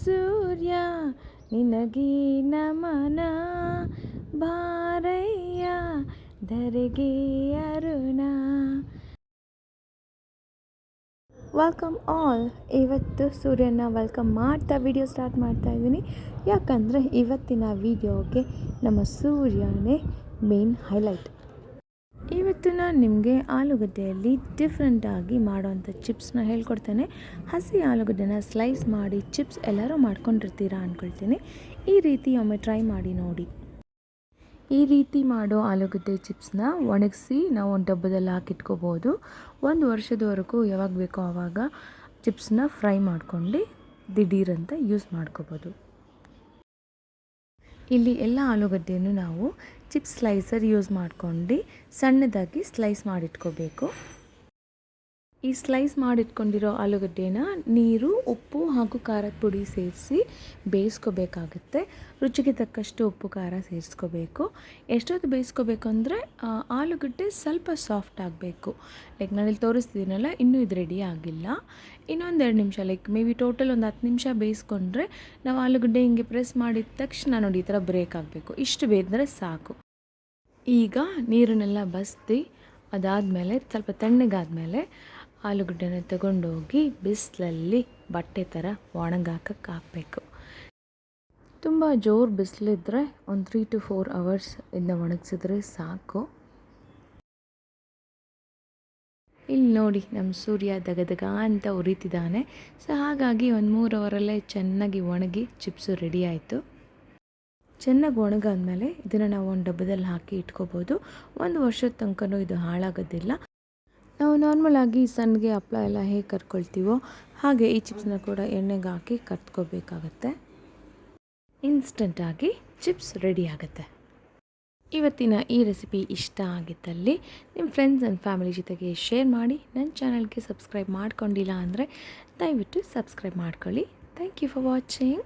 ಸೂರ್ಯ ನಿನಗೆ ನಮನ ಬಾರಯ್ಯ ಧರೆಗೆ ಅರುಣ. Welcome all. ಇವತ್ತು ಸೂರ್ಯನ ವೆಲ್ಕಮ್ ಮಾಡ್ತಾ ವಿಡಿಯೋ ಸ್ಟಾರ್ಟ್ ಮಾಡ್ತಾ ಇದ್ದೀನಿ. ಯಾಕಂದರೆ ಇವತ್ತಿನ ವಿಡಿಯೋಗೆ ನಮ್ಮ ಸೂರ್ಯನೇ ಮೇನ್ ಹೈಲೈಟ್. ಇವತ್ತು ನಾನು ನಿಮಗೆ ಆಲೂಗಡ್ಡೆಯಲ್ಲಿ ಡಿಫ್ರೆಂಟಾಗಿ ಮಾಡೋವಂಥ ಚಿಪ್ಸ್ನ ಹೇಳ್ಕೊಡ್ತೇನೆ. ಹಸಿ ಆಲೂಗಡ್ಡೆನ ಸ್ಲೈಸ್ ಮಾಡಿ ಚಿಪ್ಸ್ ಎಲ್ಲರೂ ಮಾಡ್ಕೊಂಡಿರ್ತೀರಾ ಅಂದ್ಕೊಳ್ತೀನಿ. ಈ ರೀತಿ ಒಮ್ಮೆ ಟ್ರೈ ಮಾಡಿ ನೋಡಿ. ಈ ರೀತಿ ಮಾಡೋ ಆಲೂಗಡ್ಡೆ ಚಿಪ್ಸ್ನ ಒಣಗಿಸಿ ನಾವು ಒಂದು ಡಬ್ಬದಲ್ಲಿ ಹಾಕಿಟ್ಕೋಬೋದು. 1 ವರ್ಷದವರೆಗೂ ಯಾವಾಗ ಬೇಕೋ ಆವಾಗ ಚಿಪ್ಸ್ನ ಫ್ರೈ ಮಾಡ್ಕೊಂಡು ದಿಢೀರಂತ ಯೂಸ್ ಮಾಡ್ಕೋಬೋದು. ಇಲ್ಲಿ ಎಲ್ಲ ಆಲೂಗಡ್ಡೆಯನ್ನು ನಾವು ಚಿಪ್ಸ್ ಸ್ಲೈಸರ್ ಯೂಸ್ ಮಾಡ್ಕೊಂಡು ಸಣ್ಣದಾಗಿ ಸ್ಲೈಸ್ ಮಾಡಿಟ್ಕೋಬೇಕು. ಈ ಸ್ಲೈಸ್ ಮಾಡಿಟ್ಕೊಂಡಿರೋ ಆಲೂಗಡ್ಡೆನ ನೀರು, ಉಪ್ಪು ಹಾಗೂ ಖಾರದ ಪುಡಿ ಸೇರಿಸಿ ಬೇಯಿಸ್ಕೋಬೇಕಾಗತ್ತೆ. ರುಚಿಗೆ ತಕ್ಕಷ್ಟು ಉಪ್ಪು ಖಾರ ಸೇರಿಸ್ಕೋಬೇಕು. ಎಷ್ಟೊತ್ತು ಬೇಯಿಸ್ಕೋಬೇಕು ಅಂದರೆ ಆಲೂಗಡ್ಡೆ ಸ್ವಲ್ಪ ಸಾಫ್ಟ್ ಆಗಬೇಕು. ಲೈಕ್ ನಾನಿಲ್ಲಿ ತೋರಿಸ್ತಿದ್ದೀನಲ್ಲ, ಇನ್ನೂ ಇದು ರೆಡಿ ಆಗಿಲ್ಲ. ಇನ್ನೊಂದು 2 ನಿಮಿಷ, ಲೈಕ್ ಮೇ ಬಿ ಟೋಟಲ್ ಒಂದು 10 ನಿಮಿಷ ಬೇಯಿಸ್ಕೊಂಡ್ರೆ ನಾವು ಆಲೂಗಡ್ಡೆ ಹಿಂಗೆ ಪ್ರೆಸ್ ಮಾಡಿದ ತಕ್ಷಣ ನೋಡಿ ಈ ಥರ ಬ್ರೇಕ್ ಆಗಬೇಕು. ಇಷ್ಟು ಬೇಯಿದ್ರೆ ಸಾಕು. ಈಗ ನೀರನ್ನೆಲ್ಲ ಬಸ್ದು ಅದಾದಮೇಲೆ ಸ್ವಲ್ಪ ತಣ್ಣಗಾದಮೇಲೆ ಆಲೂಗಡ್ಡೆನ ತಗೊಂಡೋಗಿ ಬಿಸಿಲಲ್ಲಿ ಬಟ್ಟೆ ಥರ ಒಣಗಾಕಕ್ಕೆ ಹಾಕಬೇಕು. ತುಂಬ ಜೋರು ಬಿಸಿಲಿದ್ರೆ ಒಂದು 3 to 4 hours ಇದನ್ನ ಒಣಗಿಸಿದ್ರೆ ಸಾಕು. ಇಲ್ಲಿ ನೋಡಿ ನಮ್ಮ ಸೂರ್ಯ ದಗದಗ ಅಂತ ಉರಿತಿದ್ದಾನೆ. ಸೊ ಹಾಗಾಗಿ ಒಂದು 3 ಅವರಲ್ಲೇ ಚೆನ್ನಾಗಿ ಒಣಗಿ ಚಿಪ್ಸು ರೆಡಿ ಆಯಿತು. ಚೆನ್ನಾಗಿ ಒಣಗಾದ್ಮೇಲೆ ಇದನ್ನು ನಾವು ಒಂದು ಡಬ್ಬದಲ್ಲಿ ಹಾಕಿ ಇಟ್ಕೋಬೋದು. 1 ವರ್ಷದ ತನಕನೂ ಇದು ಹಾಳಾಗೋದಿಲ್ಲ. ನಾವು ನಾರ್ಮಲಾಗಿ ಸಣ್ಣಗೆ ಹಪ್ಪಳ ಎಲ್ಲ ಹೇಗೆ ಕರ್ಕೊಳ್ತೀವೋ ಹಾಗೆ ಈ ಚಿಪ್ಸ್ನ ಕೂಡ ಎಣ್ಣೆಗೆ ಹಾಕಿ ಕರ್ತ್ಕೋಬೇಕಾಗತ್ತೆ. ಇನ್ಸ್ಟೆಂಟಾಗಿ ಚಿಪ್ಸ್ ರೆಡಿ ಆಗುತ್ತೆ. ಇವತ್ತಿನ ಈ ರೆಸಿಪಿ ಇಷ್ಟ ಆಗಿದ್ದಲ್ಲಿ ನಿಮ್ಮ ಫ್ರೆಂಡ್ಸ್ ಆ್ಯಂಡ್ ಫ್ಯಾಮಿಲಿ ಜೊತೆಗೆ ಶೇರ್ ಮಾಡಿ. ನನ್ನ ಚಾನಲ್ಗೆ ಸಬ್ಸ್ಕ್ರೈಬ್ ಮಾಡ್ಕೊಂಡಿಲ್ಲ ಅಂದರೆ ದಯವಿಟ್ಟು ಸಬ್ಸ್ಕ್ರೈಬ್ ಮಾಡ್ಕೊಳ್ಳಿ. Thank you for watching.